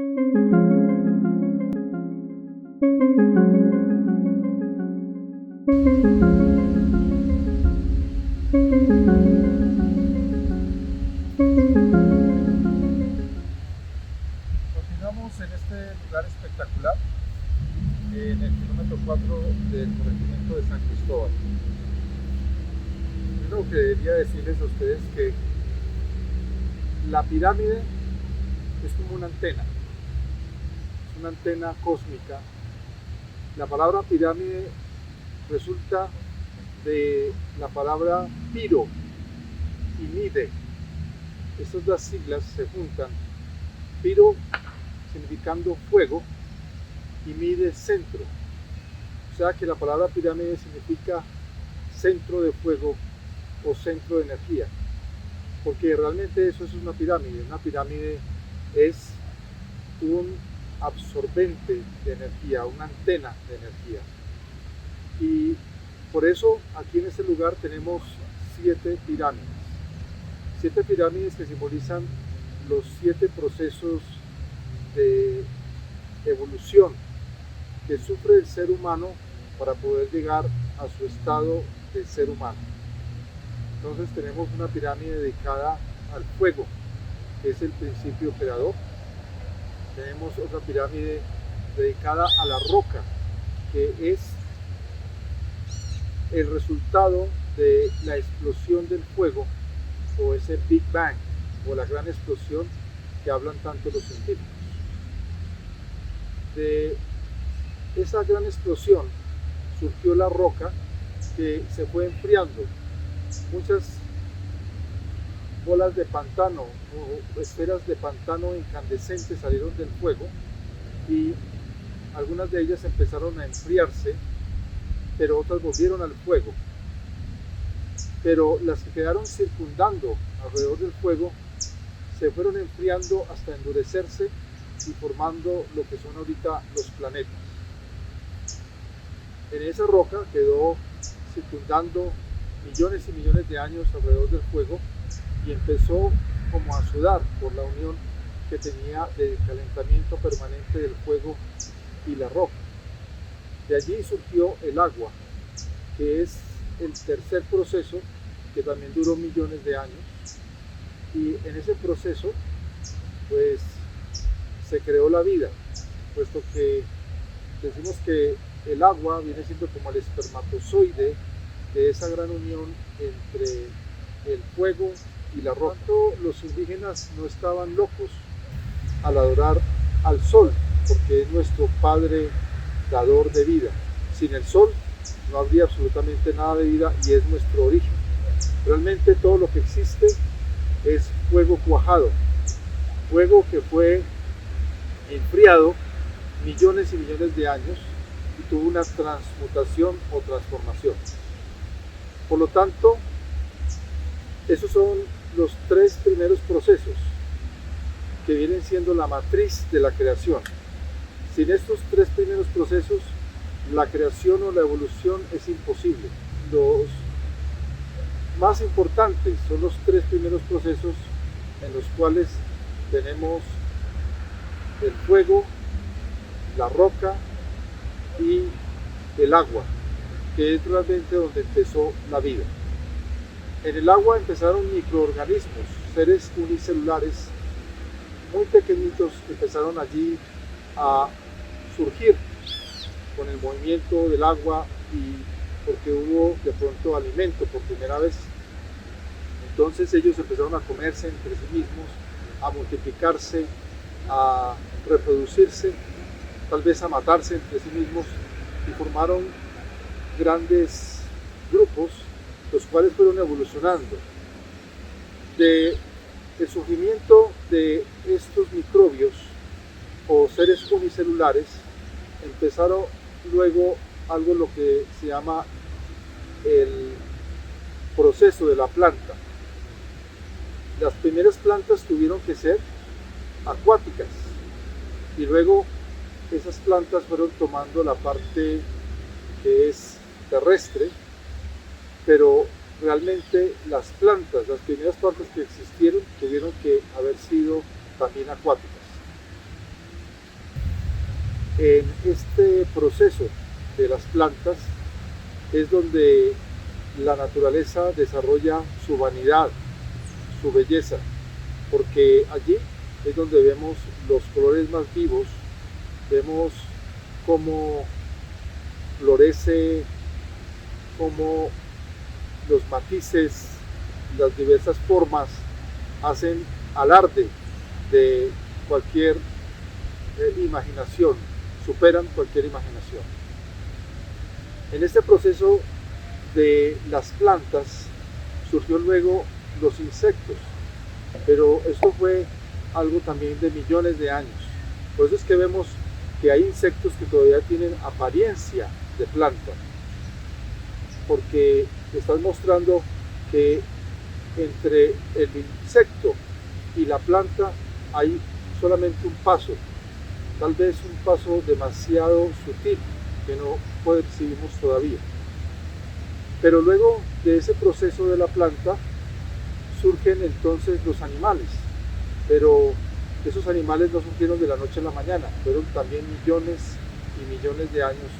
Continuamos en este lugar espectacular, en el kilómetro 4 del corregimiento de San Cristóbal. Primero que debería decirles a ustedes que la pirámide es como una antena, es una antena cósmica. La palabra pirámide resulta de la palabra piro y mide. Estas dos siglas se juntan. Piro significando fuego y mide centro. O sea que la palabra pirámide significa centro de fuego o centro de energía. Porque realmente eso es una pirámide. Una pirámide es un absorbente de energía, una antena de energía. Y por eso aquí en este lugar tenemos 7 pirámides. 7 pirámides que simbolizan los 7 procesos de evolución que sufre el ser humano para poder llegar a su estado de ser humano. Entonces tenemos una pirámide dedicada al fuego, que es el principio creador. Tenemos otra pirámide dedicada a la roca, que es el resultado de la explosión del fuego, o ese Big Bang, o la gran explosión que hablan tanto los científicos. De esa gran explosión surgió la roca, que se fue enfriando. Muchas bolas de pantano o esferas de pantano incandescentes salieron del fuego y algunas de ellas empezaron a enfriarse, pero otras volvieron al fuego. Pero las que quedaron circundando alrededor del fuego se fueron enfriando hasta endurecerse y formando lo que son ahorita los planetas. En esa roca quedó circundando millones y millones de años alrededor del fuego y empezó como a sudar por la unión que tenía de calentamiento permanente del fuego y la roca. De allí surgió el agua, que es el tercer proceso, que también duró millones de años, y en ese proceso pues se creó la vida, puesto que decimos que el agua viene siendo como el espermatozoide de esa gran unión entre el fuego y la roca. Los indígenas no estaban locos al adorar al sol, porque es nuestro padre dador de vida. Sin el sol no habría absolutamente nada de vida y es nuestro origen. Realmente todo lo que existe es fuego cuajado, fuego que fue enfriado millones y millones de años y tuvo una transmutación o transformación. Por lo tanto, esos son los 3 primeros procesos que vienen siendo la matriz de la creación. Sin estos 3 primeros procesos, la creación o la evolución es imposible. Los más importantes son los 3 primeros procesos en los cuales tenemos el fuego, la roca y el agua, que es realmente donde empezó la vida. En el agua empezaron microorganismos, seres unicelulares muy pequeñitos que empezaron allí a surgir con el movimiento del agua y porque hubo de pronto alimento por primera vez. Entonces ellos empezaron a comerse entre sí mismos, a multiplicarse, a reproducirse, tal vez a matarse entre sí mismos, y formaron grandes grupos, los cuales fueron evolucionando. De el surgimiento de estos microbios o seres unicelulares empezaron luego algo lo que se llama el proceso de la planta. Las primeras plantas tuvieron que ser acuáticas y luego esas plantas fueron tomando la parte que es terrestre, pero realmente las plantas, las primeras plantas que existieron tuvieron que haber sido también acuáticas. donde la naturaleza desarrolla su vanidad, su belleza, porque allí es donde vemos los colores más vivos, vemos cómo florece, cómo los matices, las diversas formas hacen alarde de cualquier imaginación, superan cualquier imaginación. En este proceso de las plantas surgió luego los insectos, pero esto fue algo también de millones de años. Por eso es que vemos que hay insectos que todavía tienen apariencia de planta, porque estás mostrando que entre el insecto y la planta hay solamente un paso, tal vez un paso demasiado sutil que no percibimos todavía. Pero luego de ese proceso de la planta surgen entonces los animales, pero esos animales no surgieron de la noche a la mañana, fueron también millones y millones de años,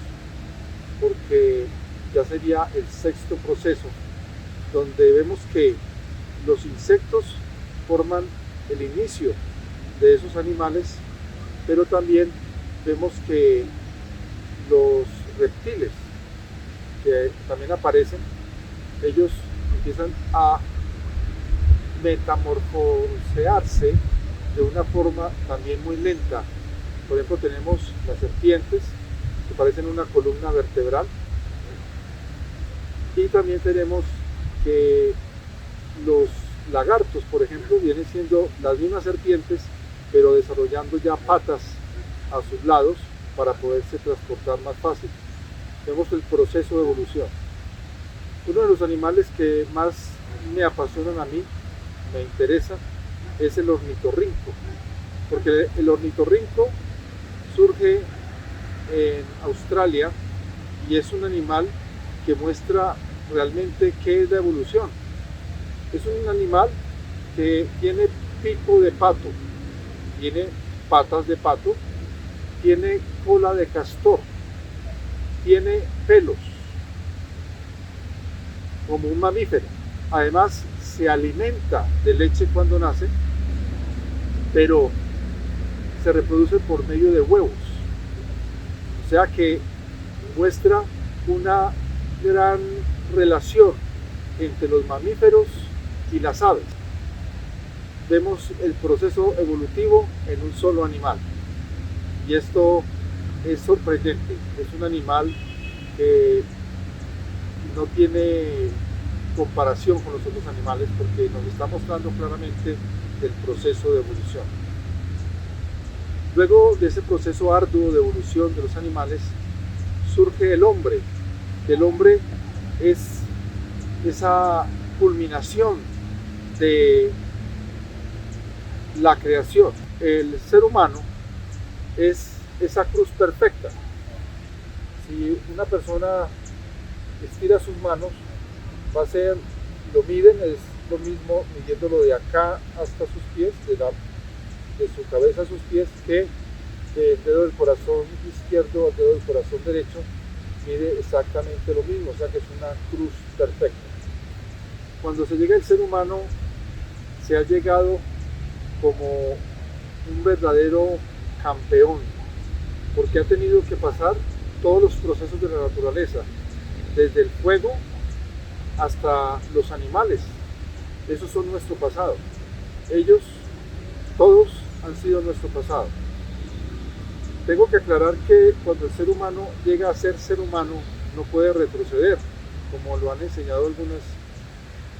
porque ya sería el sexto proceso, donde vemos que los insectos forman el inicio de esos animales, pero también vemos que los reptiles que también aparecen, ellos empiezan a metamorfosearse de una forma también muy lenta. Por ejemplo, tenemos las serpientes que parecen una columna vertebral, y también tenemos que los lagartos, por ejemplo, vienen siendo las mismas serpientes, pero desarrollando ya patas a sus lados para poderse transportar más fácil. Vemos el proceso de evolución. Uno de los animales que más me apasionan a mí, me interesa, es el ornitorrinco, porque el ornitorrinco surge en Australia y es un animal que muestra realmente qué es la evolución. Es un animal que tiene pico de pato, tiene patas de pato, tiene cola de castor, tiene pelos, como un mamífero. Además, se alimenta de leche cuando nace, pero se reproduce por medio de huevos. O sea que muestra una gran relación entre los mamíferos y las aves. Vemos el proceso evolutivo en un solo animal. Y esto es sorprendente. Es un animal que no tiene comparación con los otros animales, porque nos está mostrando claramente el proceso de evolución. Luego de ese proceso arduo de evolución de los animales, surge el hombre. El hombre es esa culminación de la creación. El ser humano es esa cruz perfecta. Si una persona estira sus manos, va a ser, lo miden, es lo mismo midiéndolo de acá hasta sus pies, de su cabeza a sus pies, que del dedo del corazón izquierdo al dedo del corazón derecho, mide exactamente lo mismo, o sea que es una cruz perfecta. Cuando se llega al ser humano, se ha llegado como un verdadero campeón, porque ha tenido que pasar todos los procesos de la naturaleza, desde el fuego hasta los animales. Esos son nuestro pasado. Ellos, todos, han sido nuestro pasado. Tengo que aclarar que cuando el ser humano llega a ser ser humano, no puede retroceder, como lo han enseñado algunas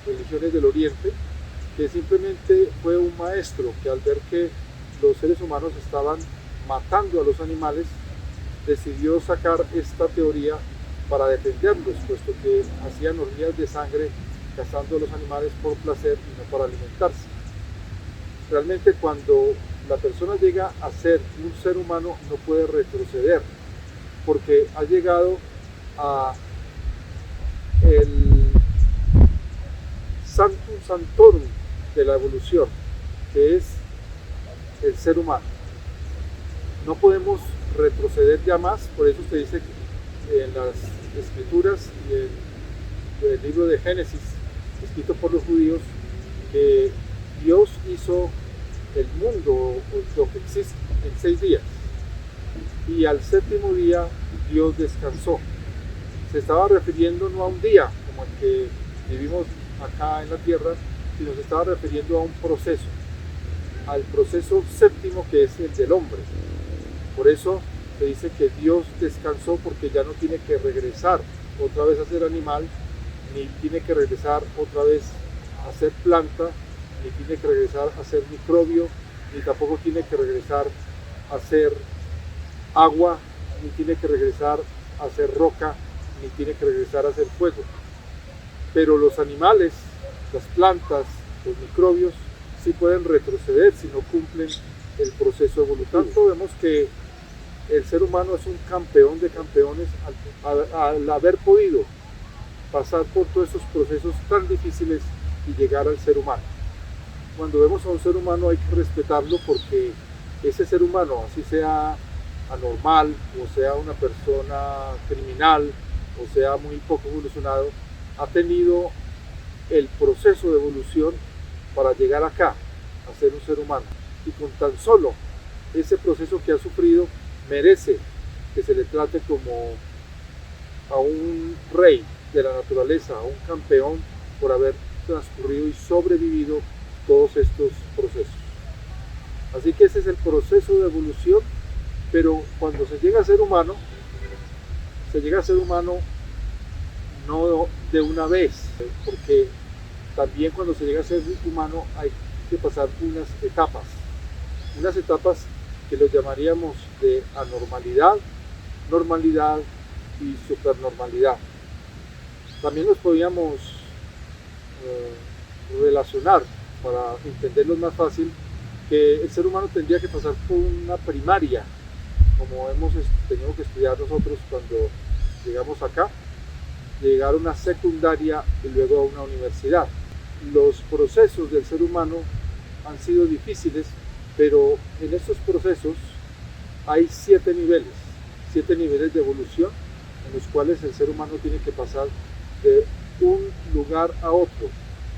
religiones del Oriente, que simplemente fue un maestro que al ver que los seres humanos estaban matando a los animales, decidió sacar esta teoría para defenderlos, puesto que hacían orgías de sangre cazando a los animales por placer y no para alimentarse. Realmente cuando la persona llega a ser un ser humano no puede retroceder, porque ha llegado a el Sanctum Sanctorum de la evolución, que es el ser humano. No podemos retroceder ya más, por eso se dice en las Escrituras y en el libro de Génesis, escrito por los judíos, que Dios hizo el mundo, o lo que existe, en 6 días. Y al séptimo día Dios descansó. Se estaba refiriendo no a un día como el que vivimos acá en la tierra, sino se estaba refiriendo a un proceso, al proceso séptimo que es el del hombre. Por eso se dice que Dios descansó, porque ya no tiene que regresar otra vez a ser animal, ni tiene que regresar otra vez a ser planta, ni tiene que regresar a ser microbio, ni tampoco tiene que regresar a ser agua, ni tiene que regresar a ser roca, ni tiene que regresar a ser fuego. Pero los animales, las plantas, los microbios, sí pueden retroceder si no cumplen el proceso evolutivo. Tanto vemos que el ser humano es un campeón de campeones al haber podido pasar por todos esos procesos tan difíciles y llegar al ser humano. Cuando vemos a un ser humano hay que respetarlo, porque ese ser humano, así sea anormal, o sea una persona criminal, o sea muy poco evolucionado, ha tenido el proceso de evolución para llegar acá a ser un ser humano, y con tan solo ese proceso que ha sufrido merece que se le trate como a un rey de la naturaleza, a un campeón, por haber transcurrido y sobrevivido todos estos procesos. Así que ese es el proceso de evolución. Pero cuando se llega a ser humano, no de una vez, porque también cuando se llega a ser humano hay que pasar unas etapas que los llamaríamos de anormalidad, normalidad y supernormalidad. También los podríamos relacionar, para entenderlos más fácil, que el ser humano tendría que pasar por una primaria, como hemos tenido que estudiar nosotros cuando llegamos acá, llegar a una secundaria y luego a una universidad. Los procesos del ser humano han sido difíciles, pero en estos procesos hay 7 niveles de evolución, en los cuales el ser humano tiene que pasar de un lugar a otro,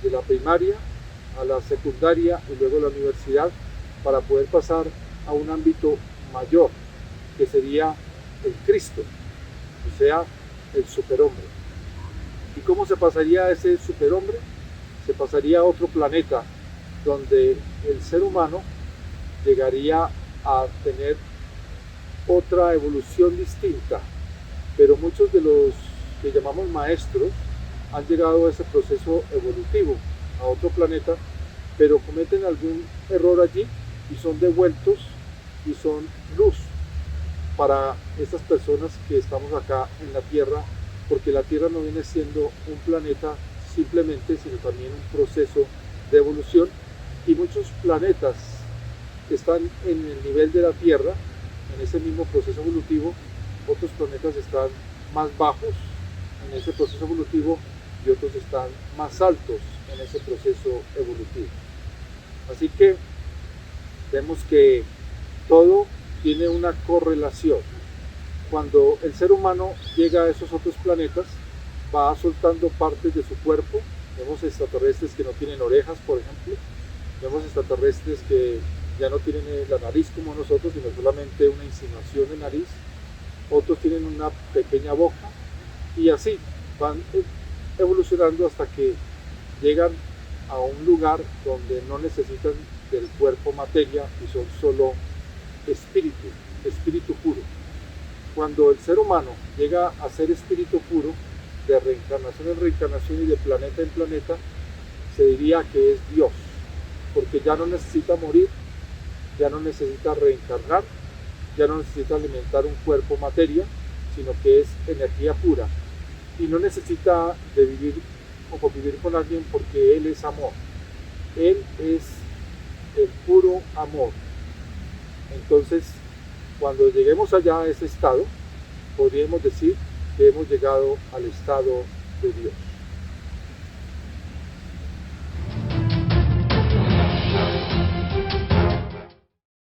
de la primaria a la secundaria y luego a la universidad, para poder pasar a un ámbito mayor, que sería el Cristo, o sea, el superhombre. ¿Y cómo se pasaría a ese superhombre? Se pasaría a otro planeta, donde el ser humano llegaría a tener otra evolución distinta. Pero muchos de los que llamamos maestros han llegado a ese proceso evolutivo, a otro planeta, pero cometen algún error allí y son devueltos y son luz para estas personas que estamos acá en la Tierra, porque la Tierra no viene siendo un planeta simplemente, sino también un proceso de evolución, y muchos planetas que están en el nivel de la Tierra, en ese mismo proceso evolutivo, otros planetas están más bajos en ese proceso evolutivo y otros están más altos en ese proceso evolutivo. Así que vemos que todo tiene una correlación. Cuando el ser humano llega a esos otros planetas, va soltando partes de su cuerpo. Vemos extraterrestres que no tienen orejas, por ejemplo. Vemos extraterrestres que ya no tienen la nariz como nosotros, sino solamente una insinuación de nariz. Otros tienen una pequeña boca, y así van evolucionando hasta que llegan a un lugar donde no necesitan del cuerpo materia y son solo espíritu puro. Cuando el ser humano llega a ser espíritu puro, de reencarnación en reencarnación y de planeta en planeta, se diría que es Dios, porque ya no necesita morir, ya no necesita reencarnar, ya no necesita alimentar un cuerpo materia, sino que es energía pura, y no necesita de vivir o convivir con alguien, porque Él es amor. Él es el puro amor. Entonces, cuando lleguemos allá a ese estado, podríamos decir que hemos llegado al estado de Dios.